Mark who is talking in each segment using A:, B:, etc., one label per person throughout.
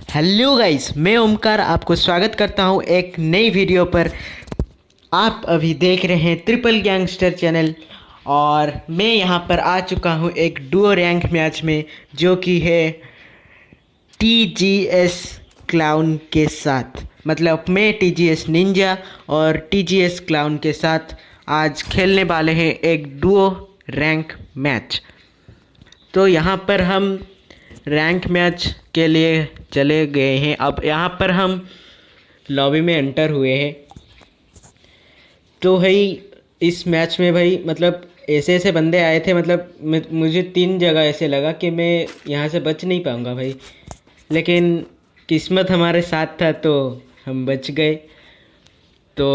A: Hello guys, मैं ओमकार आपको स्वागत करता हूं एक नई वीडियो पर। आप अभी देख रहे हैं ट्रिपल गैंगस्टर चैनल और मैं यहां पर आ चुका हूं एक डुओ रैंक मैच में, जो कि है टीजीएस क्लाउन के साथ। मतलब मैं टीजीएस निंजा और टीजीएस क्लाउन के साथ आज खेलने वाले हैं एक डुओ रैंक मैच। तो यहाँ पर हम रैंक मैच के लिए चले गए हैं। अब यहाँ पर हम लॉबी में एंटर हुए हैं। तो भाई इस मैच में भाई मतलब ऐसे ऐसे बंदे आए थे, मतलब मुझे 3 जगह ऐसे लगा कि मैं यहाँ से बच नहीं पाऊँगा भाई, लेकिन किस्मत हमारे साथ था तो हम बच गए। तो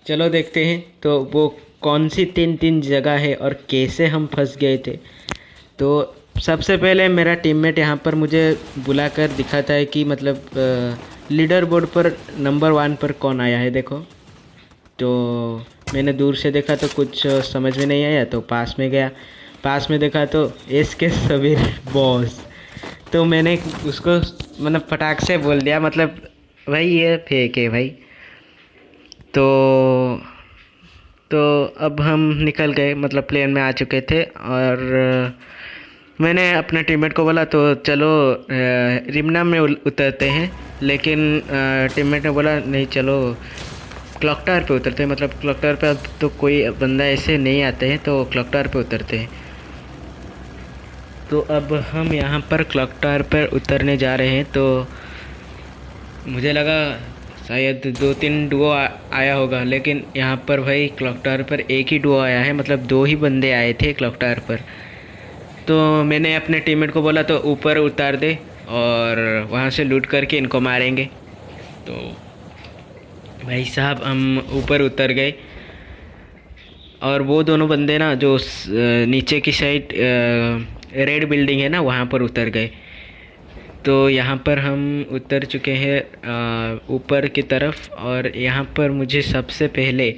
A: चलो देखते हैं तो वो कौन सी 3 जगह है और कैसे हम फंस गए थे। तो सबसे पहले मेरा टीममेट यहाँ पर मुझे बुलाकर दिखाता है कि मतलब लीडर बोर्ड पर नंबर 1 पर कौन आया है, देखो। तो मैंने दूर से देखा तो कुछ समझ में नहीं आया, तो पास में गया। पास में देखा तो एस के सबीर बॉस। तो मैंने उसको मतलब फटाक से बोल दिया, मतलब भाई ये फेक है भाई। तो तो अब हम निकल गए, मतलब प्लेन में आ चुके थे। और मैंने अपने टीममेट को बोला तो चलो रिमना में उतरते हैं, लेकिन टीममेट ने बोला नहीं, चलो क्लॉक टावर पे उतरते हैं। मतलब क्लॉक टावर पे अब तो कोई बंदा ऐसे नहीं आते हैं, तो क्लॉक टावर पे उतरते हैं। तो अब हम यहाँ पर क्लॉक टावर पर उतरने जा रहे हैं। तो मुझे लगा शायद 2-3 डुओ आया होगा, लेकिन यहाँ पर भाई क्लॉक टावर पर एक ही डुओ आया है। मतलब 2 ही बंदे आए थे क्लॉक टावर पर। तो मैंने अपने टीममेट को बोला तो ऊपर उतार दे और वहाँ से लूट करके इनको मारेंगे। तो भाई साहब हम ऊपर उतर गए और वो दोनों बंदे ना जो नीचे की साइड रेड बिल्डिंग है ना, वहाँ पर उतर गए। तो यहाँ पर हम उतर चुके हैं ऊपर की तरफ। और यहाँ पर मुझे सबसे पहले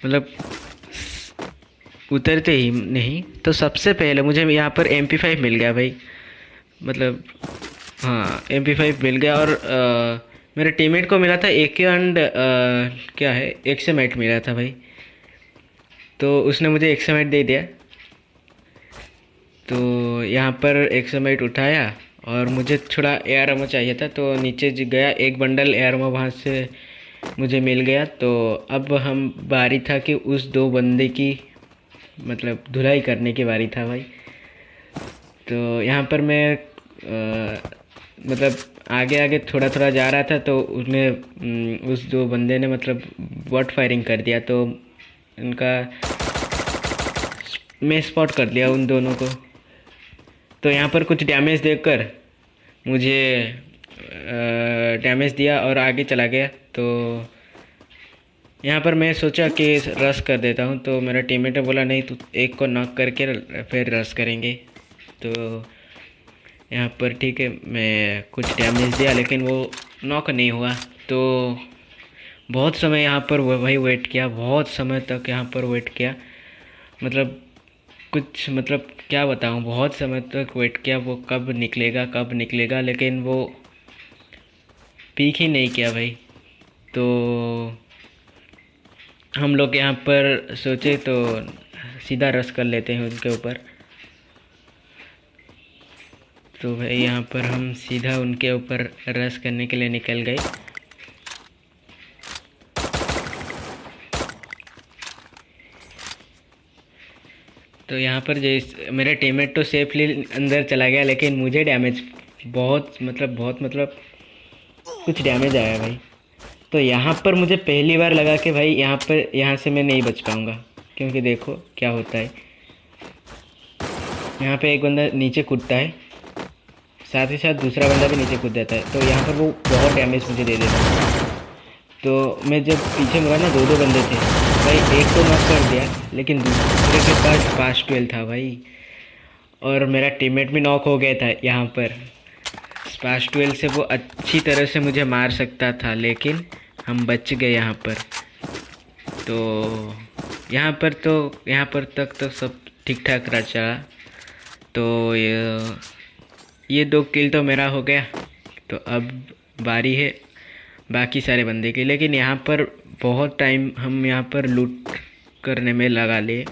A: मतलब उतरते ही नहीं तो सबसे पहले मुझे यहाँ पर MP5 मिल गया भाई। मतलब हाँ, MP5 मिल गया। और मेरे टीममेट को मिला था AK एंड क्या है, एक्समेट मिला था भाई। तो उसने मुझे एक्समेट दे दिया। तो यहाँ पर एक्समेट उठाया और मुझे थोड़ा एयर एमो चाहिए था, तो नीचे गया, एक बंडल एयर एमो वहाँ से मुझे मिल गया। तो अब हम बारी था कि उस 2 बंदे की मतलब धुलाई करने की बारी था भाई। तो यहाँ पर मैं मतलब आगे आगे थोड़ा थोड़ा जा रहा था, तो उसने उस 2 बंदे ने मतलब बॉट फायरिंग कर दिया। तो उनका मैं स्पॉट कर लिया उन दोनों को। तो यहाँ पर कुछ डैमेज देखकर मुझे डैमेज दिया और आगे चला गया। तो यहाँ पर मैं सोचा कि रश कर देता हूँ, तो मेरा टीममेट ने बोला नहीं, तू एक को नॉक करके फिर रश करेंगे। तो यहाँ पर ठीक है, मैं कुछ डैमेज दिया लेकिन वो नॉक नहीं हुआ। तो बहुत समय यहाँ पर वही वेट किया, बहुत समय तक यहाँ पर वेट किया। मतलब कुछ मतलब क्या बताऊँ, बहुत समय तक वेट किया, वो कब निकलेगा कब निकलेगा, लेकिन वो पीक ही नहीं किया भाई। तो हम लोग यहाँ पर सोचे तो सीधा रश कर लेते हैं उनके ऊपर। तो भाई यहाँ पर हम सीधा उनके ऊपर रश करने के लिए निकल गए। तो यहाँ पर जैसे मेरा टीममेट तो सेफली अंदर चला गया, लेकिन मुझे डैमेज बहुत कुछ डैमेज आया भाई। तो यहाँ पर मुझे पहली बार लगा कि भाई यहाँ से मैं नहीं बच पाऊँगा, क्योंकि देखो क्या होता है। यहाँ पे एक बंदा नीचे कूदता है, साथ ही साथ दूसरा बंदा भी नीचे कूद जाता है। तो यहाँ पर वो बहुत डैमेज मुझे दे देता है। तो मैं जब पीछे मुड़ा ना, 2 बंदे थे भाई, एक तो नॉक कर दिया, लेकिन दूसरे के पास स्पाश 12 था भाई। और मेरा टीममेट भी नॉक हो गया था यहाँ पर। स्पाश 12 से वो अच्छी तरह से मुझे मार सकता था, लेकिन हम बच गए यहाँ पर। तो यहाँ पर तक तो सब ठीक ठाक रहा चला। तो ये 2 किल तो मेरा हो गया। तो अब बारी है बाकी सारे बंदे की। लेकिन यहाँ पर बहुत टाइम हम यहाँ पर लूट करने में लगा लिए।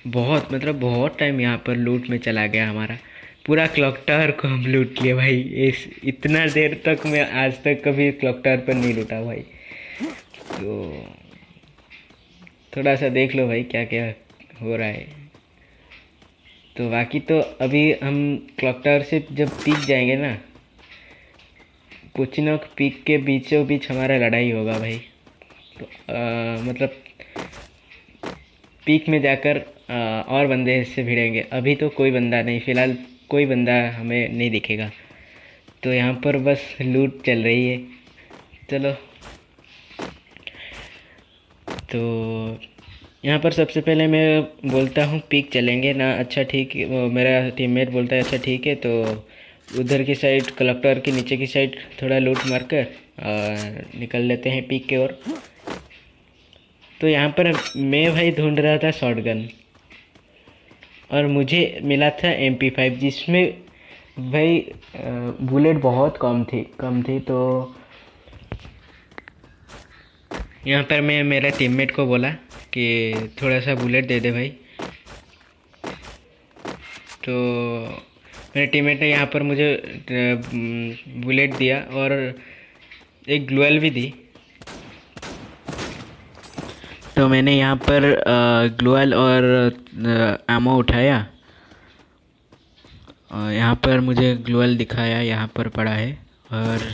A: बहुत टाइम यहाँ पर लूट में चला गया हमारा। पूरा क्लॉक टावर को हम लूट लिए भाई। इस इतना देर तक मैं आज तक कभी क्लॉक टावर पर नहीं लूटा भाई। तो थोड़ा सा देख लो भाई क्या क्या हो रहा है। तो बाकी तो अभी हम क्लॉक टावर से जब पीक जाएंगे ना, पोचिनॉक पीक के बीचों बीच हमारा लड़ाई होगा भाई। तो मतलब पीक में जाकर और बंदे इससे भिड़ेंगे। अभी तो कोई बंदा नहीं, फ़िलहाल कोई बंदा हमें नहीं दिखेगा। तो यहाँ पर बस लूट चल रही है। चलो, तो यहाँ पर सबसे पहले मैं बोलता हूँ पीक चलेंगे ना। अच्छा ठीक है, वो मेरा टीममेट बोलता है अच्छा ठीक है। तो उधर की साइड कलेक्टर के नीचे की साइड थोड़ा लूट मार कर निकल लेते हैं पीक की ओर। तो यहाँ पर मैं भाई ढूंढ रहा था शॉटगन, और मुझे मिला था MP5 जिसमें भाई बुलेट बहुत कम थी। तो यहाँ पर मैं मेरे टीममेट को बोला कि थोड़ा सा बुलेट दे दे भाई। तो मेरे टीममेट ने यहाँ पर मुझे बुलेट दिया और एक ग्लूअल भी दी। तो मैंने यहाँ पर ग्लूअल और एमो उठाया। यहाँ पर मुझे ग्लूअल दिखाया, यहाँ पर पड़ा है। और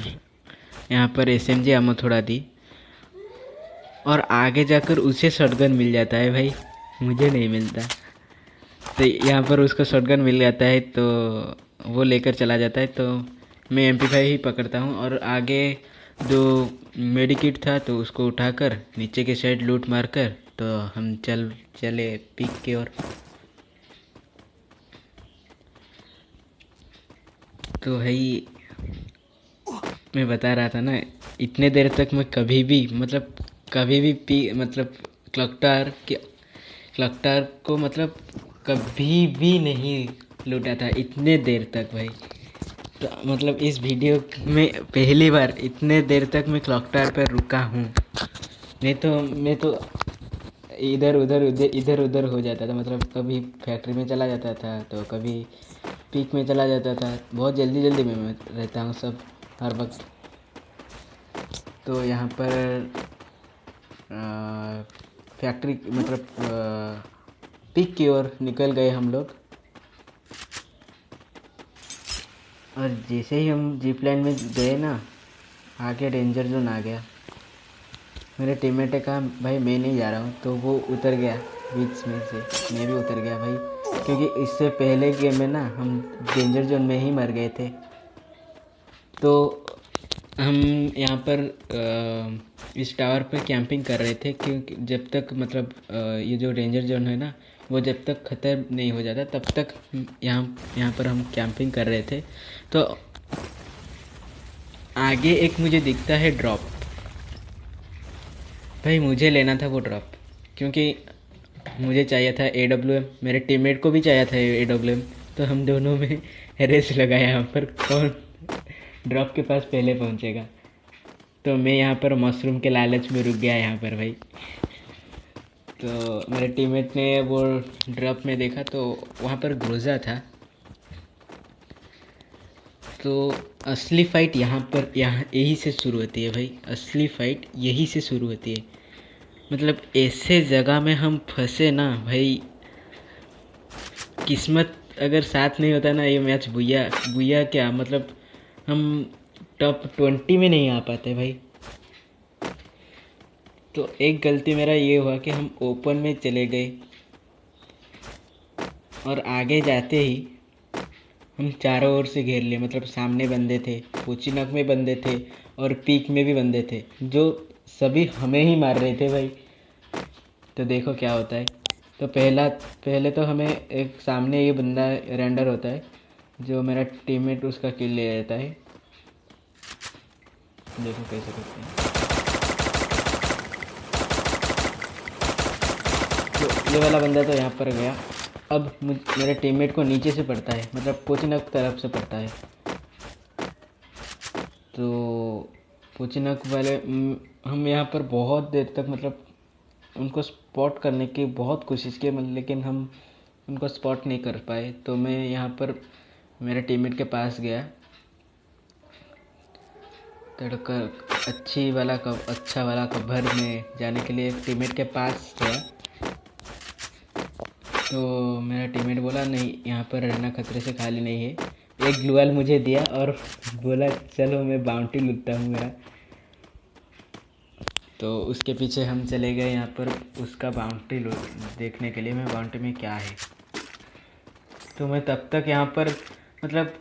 A: यहाँ पर SMG एमो थोड़ा दी। और आगे जाकर उसे शॉटगन मिल जाता है भाई, मुझे नहीं मिलता। तो यहाँ पर उसको शॉटगन मिल जाता है तो वो लेकर चला जाता है। तो मैं MP5 ही पकड़ता हूँ और आगे जो मेडिकिट था तो उसको उठाकर नीचे के साइड लूट मारकर तो हम चले पीक की ओर। तो भाई मैं बता रहा था ना, इतने देर तक मैं कभी भी क्लॉक टावर को कभी भी नहीं लूटा था इतने देर तक भाई। तो मतलब इस वीडियो में पहली बार इतने देर तक मैं क्लॉक टावर पर रुका हूँ। मैं तो इधर उधर हो जाता था। मतलब कभी फैक्ट्री में चला जाता था तो कभी पीक में चला जाता था। बहुत जल्दी में मैं रहता हूँ सब हर वक्त। तो यहाँ पर फैक्ट्री पीक की ओर निकल गए हम लोग। और जैसे ही हम जीप लाइन में गए ना, आगे डेंजर जोन आ गया। मेरे टीममेट ने कहा भाई मैं नहीं जा रहा हूँ, तो वो उतर गया बीच में से। मैं भी उतर गया भाई, क्योंकि इससे पहले गेम में ना हम डेंजर जोन में ही मर गए थे। तो हम यहाँ पर इस टावर पर कैंपिंग कर रहे थे, क्योंकि जब तक ये जो डेंजर जोन है ना, वो जब तक ख़त्म नहीं हो जाता तब तक यहाँ पर हम कैंपिंग कर रहे थे। तो आगे एक मुझे दिखता है ड्रॉप। भाई मुझे लेना था वो ड्रॉप, क्योंकि मुझे चाहिए था AWM, मेरे टीममेट को भी चाहिए था AWM। तो हम दोनों में रेस लगाया यहाँ पर कौन ड्रॉप के पास पहले पहुँचेगा। तो मैं यहाँ पर मशरूम के लालच में रुक गया यहाँ पर भाई। तो मेरे टीममेट ने वो ड्रॉप में देखा तो वहाँ पर ग्रोजा था। तो असली फ़ाइट यहाँ यही से शुरू होती है भाई। असली फ़ाइट यही से शुरू होती है। मतलब ऐसे जगह में हम फंसे ना भाई, किस्मत अगर साथ नहीं होता ना, ये मैच बुया क्या, मतलब हम टॉप 20 में नहीं आ पाते भाई। तो एक गलती मेरा ये हुआ कि हम ओपन में चले गए, और आगे जाते ही हम चारों ओर से घेर लिए। मतलब सामने बंदे थे, पोचिनक में बंदे थे, और पीक में भी बंदे थे, जो सभी हमें ही मार रहे थे भाई। तो देखो क्या होता है। तो पहले तो हमें एक सामने ये बंदा रेंडर होता है, जो मेरा टीममेट उसका किल ले लेता है। देखो कैसे करते हैं। तो ये वाला बंदा तो यहाँ पर गया, अब मेरे टीममेट को नीचे से पड़ता है, मतलब पोचिनक तरफ से पड़ता है। तो पोचिनक वाले हम यहाँ पर बहुत देर तक मतलब उनको स्पॉट करने की बहुत कोशिश की, लेकिन हम उनको स्पॉट नहीं कर पाए। तो मैं यहाँ पर मेरे टीममेट के पास गया, तड़का अच्छा वाला कवर में जाने के लिए टीममेट के पास गया। तो मेरा टीममेट बोला नहीं, यहाँ पर रहना खतरे से खाली नहीं है। एक ग्लूवाल मुझे दिया और बोला चलो मैं बाउंटी लूटता हूँ मेरा। तो उसके पीछे हम चले गए यहाँ पर उसका बाउंटी देखने के लिए, मैं बाउंटी में क्या है। तो मैं तब तक यहाँ पर मतलब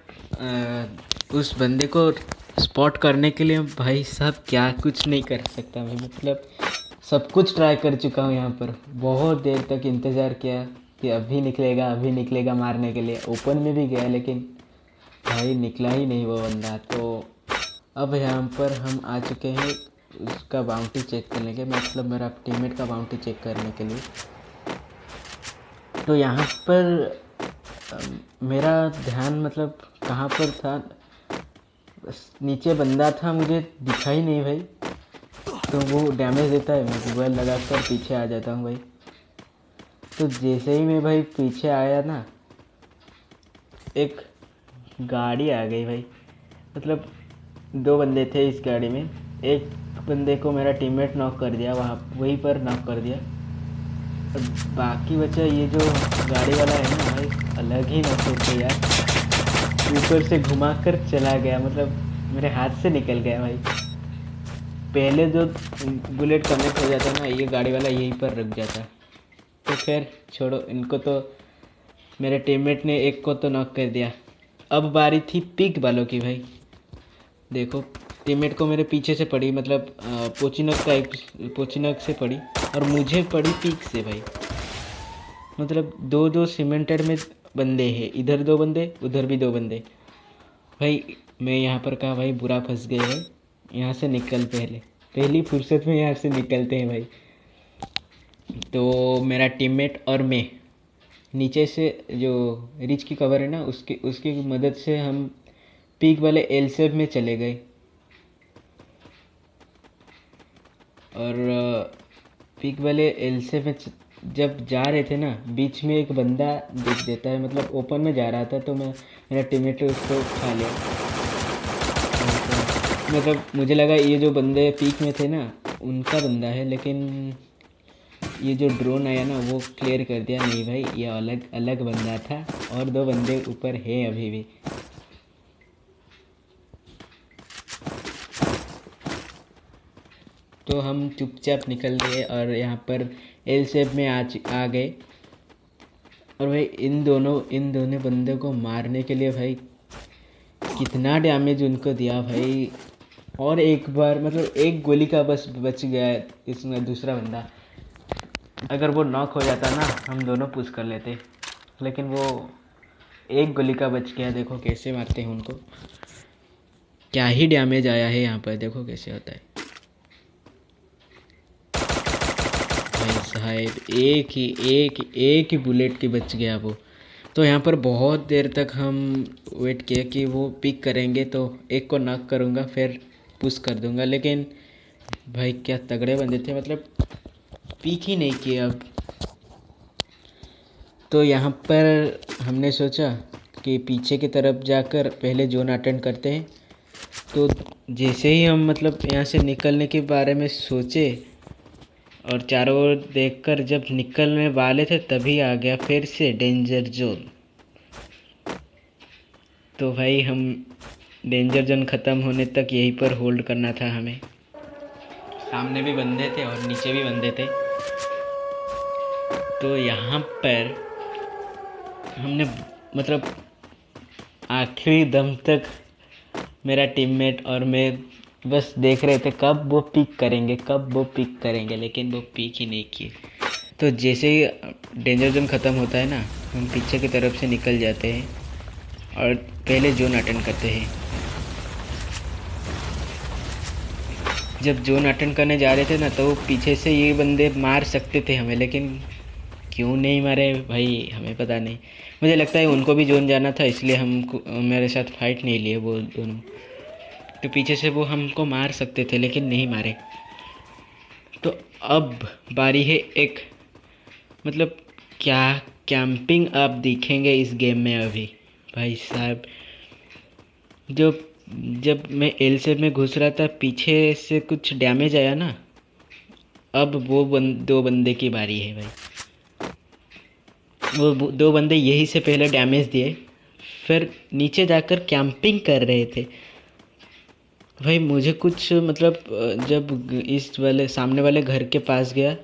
A: उस बंदे को स्पॉट करने के लिए भाई साहब क्या कुछ नहीं कर सकता मैं, मतलब सब कुछ ट्राई कर चुका हूँ। यहाँ पर बहुत देर तक इंतज़ार किया कि अभी निकलेगा मारने के लिए। ओपन में भी गया लेकिन भाई निकला ही नहीं वो बंदा। तो अब यहाँ पर हम आ चुके हैं उसका बाउंटी चेक करने के, मतलब मेरा टीममेट का बाउंटी चेक करने के लिए। तो यहाँ पर मेरा ध्यान मतलब कहाँ पर था, बस नीचे बंदा था, मुझे दिखा ही नहीं भाई। तो वो डैमेज देता है, मैं मोबाइल लगा कर पीछे आ जाता हूँ भाई। तो जैसे ही मैं भाई पीछे आया ना, एक गाड़ी आ गई भाई। मतलब 2 बंदे थे इस गाड़ी में, एक बंदे को मेरा टीममेट नॉक कर दिया, वहीं पर नॉक कर दिया। और बाकी बचा ये जो गाड़ी वाला है ना भाई, अलग ही नॉक थे यार, ऊपर से घुमा कर चला गया, मतलब मेरे हाथ से निकल गया भाई। पहले जो बुलेट कनेक्ट हो जाता ना, ये गाड़ी वाला यहीं पर रुक जाता। तो फिर छोड़ो इनको, तो मेरे टीममेट ने एक को तो नॉक कर दिया। अब बारी थी पिक वालों की भाई। देखो टीममेट को मेरे पीछे से पड़ी, मतलब पोचिनक से पड़ी और मुझे पड़ी पीक से भाई। मतलब 2-2 सीमेंटेड में बंदे हैं, इधर 2 बंदे उधर भी 2 बंदे भाई। मैं यहाँ पर कहा भाई बुरा फंस गए भाई, यहाँ से निकल, पहली फुर्सत में यहाँ से निकलते हैं भाई। तो मेरा टीममेट और मैं नीचे से जो रिच की कवर है ना, उसकी मदद से हम पीक वाले एल शेप में चले गए। और पीक वाले एल शेप में जब जा रहे थे ना, बीच में एक बंदा दिख देता है, मतलब ओपन में जा रहा था। तो मेरा टीममेट उसको खा लिया। मतलब मुझे लगा ये जो बंदे पीक में थे ना उनका बंदा है, लेकिन ये जो ड्रोन आया ना वो क्लियर कर दिया, नहीं भाई ये अलग अलग बंदा था और 2 बंदे ऊपर हैं अभी भी। तो हम चुपचाप निकल गए और यहाँ पर एल शेप में आ गए। और भाई इन दोनों बंदे को मारने के लिए भाई कितना डैमेज उनको दिया भाई। और एक बार मतलब एक गोली का बस बच गया इसमें दूसरा बंदा, अगर वो नॉक हो जाता ना हम दोनों पुश कर लेते, लेकिन वो एक गोली का बच गया। देखो कैसे मारते हैं उनको, क्या ही डैमेज आया है यहाँ पर, देखो कैसे होता है भाई साहब। एक ही बुलेट की बच गया वो। तो यहाँ पर बहुत देर तक हम वेट किए कि वो पिक करेंगे, तो एक को नॉक करूँगा फिर पुश कर दूँगा, लेकिन भाई क्या तगड़े बंदे थे, मतलब पिक ही नहीं किए। अब तो यहाँ पर हमने सोचा कि पीछे की तरफ जाकर पहले जोन अटेंड करते हैं। तो जैसे ही हम मतलब यहाँ से निकलने के बारे में सोचे और चारों ओर देखकर जब निकलने वाले थे, तभी आ गया फिर से डेंजर जोन। तो भाई हम डेंजर जोन ख़त्म होने तक यहीं पर होल्ड करना था हमें। सामने भी बंदे थे और नीचे भी बंदे थे। तो यहाँ पर हमने मतलब आखिरी दम तक मेरा टीममेट और मैं बस देख रहे थे कब वो पिक करेंगे, लेकिन वो पिक ही नहीं किए। तो जैसे ही डेंजर जोन ख़त्म होता है ना, हम पीछे की तरफ से निकल जाते हैं और पहले जोन अटेंड करते हैं। जब जोन अटेंड करने जा रहे थे ना, तो पीछे से ये बंदे मार सकते थे हमें, लेकिन क्यों नहीं मारे भाई हमें पता नहीं। मुझे लगता है उनको भी जोन जाना था, इसलिए हमको मेरे साथ फाइट नहीं लिए वो दोनों। तो पीछे से वो हमको मार सकते थे लेकिन नहीं मारे। तो अब बारी है एक, मतलब क्या कैंपिंग आप दिखेंगे इस गेम में अभी भाई साहब। जो जब मैं एल से में घुस रहा था, पीछे से कुछ डैमेज आया ना, अब वो दो बंदे की बारी है भाई। वो दो बंदे यही से पहले डैमेज दिए, फिर नीचे जाकर कैंपिंग कर रहे थे भाई। मुझे कुछ मतलब जब इस वाले सामने वाले घर के पास गया,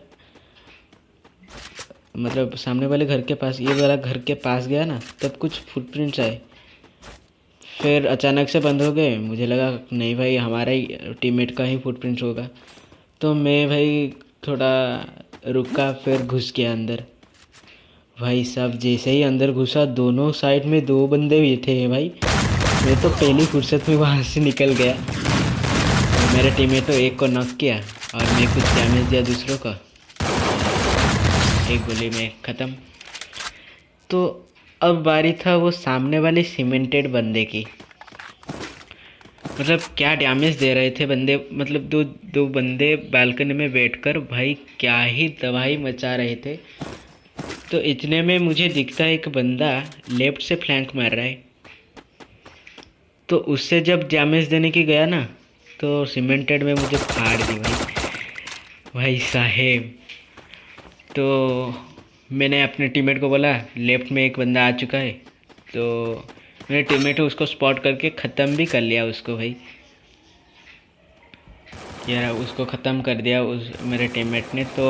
A: मतलब सामने वाले घर के पास, ये वाला घर के पास गया ना, तब कुछ फुटप्रिंट्स आए, फिर अचानक से बंद हो गए। मुझे लगा नहीं भाई हमारा ही टीममेट का ही फुटप्रिंट्स होगा, तो मैं भाई थोड़ा रुका, फिर घुस गया अंदर। भाई साहब जैसे ही अंदर घुसा, दोनों साइड में दो बंदे बैठे हैं भाई। मैं तो पहली फुर्सत में वहाँ से निकल गया और मेरे टीममेट तो एक को नॉक किया और मैं कुछ डैमेज दिया दूसरों का, एक गोली में ख़त्म। तो अब बारी था वो सामने वाले सीमेंटेड बंदे की। मतलब क्या डैमेज दे रहे थे बंदे, मतलब दो दो बंदे बालकनी में बैठकर भाई क्या ही तबाही मचा रहे थे। तो इतने में मुझे दिखता है एक बंदा लेफ्ट से फ्लैंक मार रहा है, तो उससे जब डैमेज देने की गया ना, तो सीमेंटेड में मुझे फाड़ दी भाई साहेब। तो मैंने अपने टीममेट को बोला लेफ्ट में एक बंदा आ चुका है, तो मेरे टीममेट उसको स्पॉट करके ख़त्म भी कर लिया उसको भाई। यार उसको ख़त्म कर दिया उस मेरे टीममेट ने। तो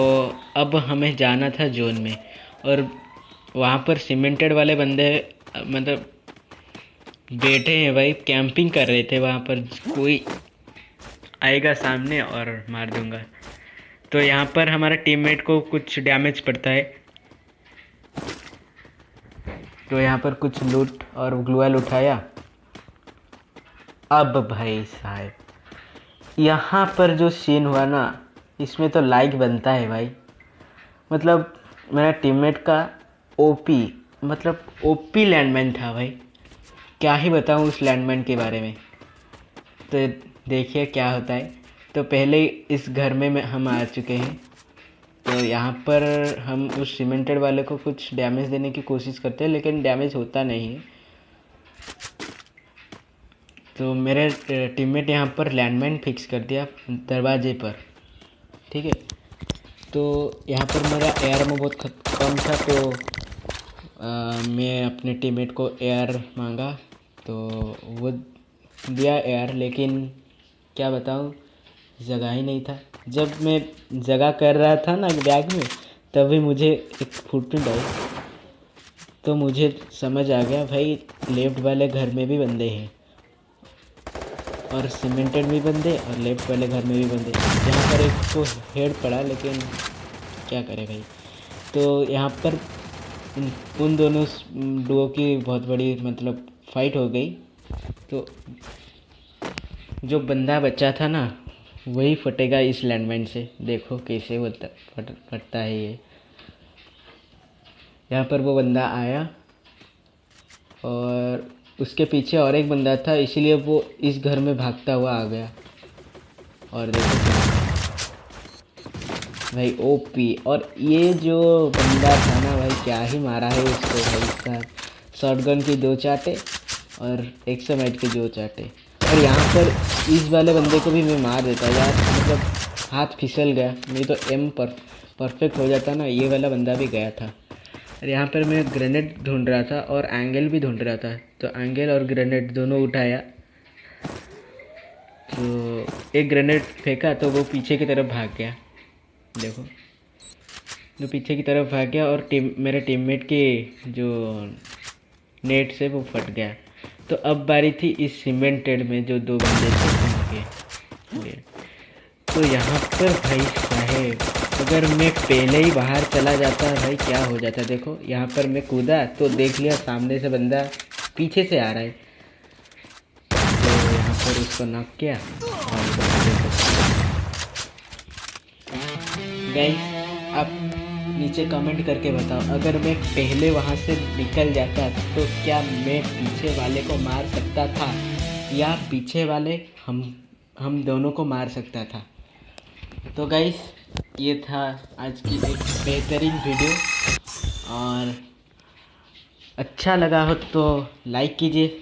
A: अब हमें जाना था जोन में, और वहाँ पर सीमेंटेड वाले बंदे मतलब बैठे हैं भाई, कैंपिंग कर रहे थे वहाँ पर। कोई आएगा सामने और मार दूंगा। तो यहाँ पर हमारा टीममेट को कुछ डैमेज पड़ता है, तो यहाँ पर कुछ लूट और ग्लूवाल उठाया। अब भाई साहब यहाँ पर जो सीन हुआ ना, इसमें तो लाइक बनता है भाई। मतलब मेरा टीममेट का ओपी, मतलब ओपी लैंडमैन था भाई। क्या ही बताऊँ उस लैंडमैन के बारे में। तो देखिए क्या होता है। तो पहले इस घर में हम आ चुके हैं, तो यहाँ पर हम उस सीमेंटेड वाले को कुछ डैमेज देने की कोशिश करते हैं, लेकिन डैमेज होता नहीं है। तो मेरे टीममेट यहाँ पर लैंडमाइन फिक्स कर दिया दरवाजे पर, ठीक है। तो यहाँ पर मेरा एयर में बहुत कम था, तो मैं अपने टीममेट को एयर मांगा, तो वो दिया एयर, लेकिन क्या बताऊँ जगह ही नहीं था। जब मैं जगह कर रहा था ना बैग में, तभी मुझे एक फुटप्रिंट आई, तो मुझे समझ आ गया भाई लेफ्ट वाले घर में भी बंदे हैं, और सीमेंटेड भी बंदे और लेफ्ट वाले घर में भी बंदे। यहाँ पर एक को हेड पड़ा, लेकिन क्या करे भाई। तो यहाँ पर उन दोनों डुओ की बहुत बड़ी मतलब फाइट हो गई। तो जो बंदा बचा था ना, वही फटेगा इस लैंडमाइन से। देखो कैसे होता फटता है ये। यहाँ पर वो बंदा आया और उसके पीछे और एक बंदा था, इसीलिए वो इस घर में भागता हुआ आ गया। और देखो भाई ओपी। और ये जो बंदा था ना भाई, क्या ही मारा है उसको भाई साहब। शॉटगन की 2 चाटे और 100 मैट के 2 चाटे। और यहाँ पर इस वाले बंदे को भी मैं मार देता यार, मतलब हाथ फिसल गया, नहीं तो एम परफेक्ट हो जाता ना। ये वाला बंदा भी गया था। और यहाँ पर मैं ग्रेनेड ढूंढ रहा था और एंगल भी ढूंढ रहा था, तो एंगल और ग्रेनेड दोनों उठाया। तो एक ग्रेनेड फेंका तो वो पीछे की तरफ भाग गया, देखो जो पीछे की तरफ भाग गया, और मेरे टीममेट के जो नेट से वो फट गया। तो अब बारी थी इस सीमेंटेड में जो 2 बंदे थे उनके। तो यहाँ पर भाई साहेब अगर मैं पहले ही बाहर चला जाता भाई क्या हो जाता। देखो यहाँ पर मैं कूदा तो देख लिया सामने से बंदा पीछे से आ रहा है, तो यहाँ पर उसको नॉक किया। गाइस आप नीचे कमेंट करके बताओ। अगर मैं पहले वहाँ से निकल जाता तो क्या मैं पीछे वाले को मार सकता था, या पीछे वाले हम दोनों को मार सकता था। तो गाइस, ये था आज की एक बेहतरीन वीडियो, और अच्छा लगा हो तो लाइक कीजिए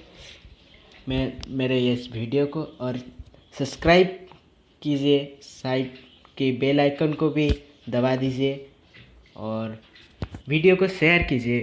A: मेरे इस वीडियो को, और सब्सक्राइब कीजिए, साइड के बेल आइकन को भी दबा दीजिए, और वीडियो को शेयर कीजिए।